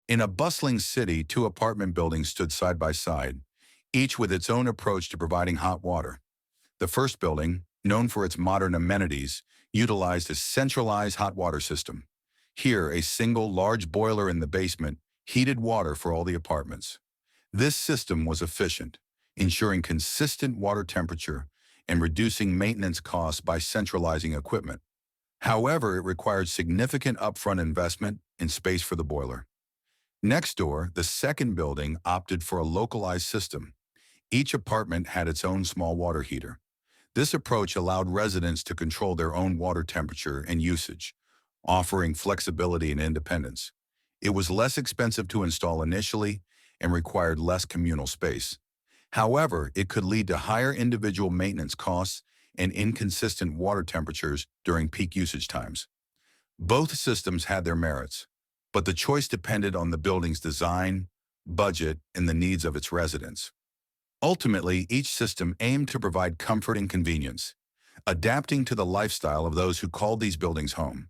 In a bustling city, two apartment buildings stood side by side, each with its own approach to providing hot water. The first building, known for its modern amenities, utilized a centralized hot water system. Here, a single large boiler in the basement heated water for all the apartments. This system was efficient, ensuring consistent water temperature and reducing maintenance costs by centralizing equipment. However, it required significant upfront investment and space for the boiler. Next door, the second building opted for a localized system. Each apartment had its own small water heater. This approach allowed residents to control their own water temperature and usage, offering flexibility and independence. It was less expensive to install initially and required less communal space. However, it could lead to higher individual maintenance costs and inconsistent water temperatures during peak usage times. Both systems had their merits, but the choice depended on the building's design, budget, and the needs of its residents. Ultimately, each system aimed to provide comfort and convenience, adapting to the lifestyle of those who called these buildings home.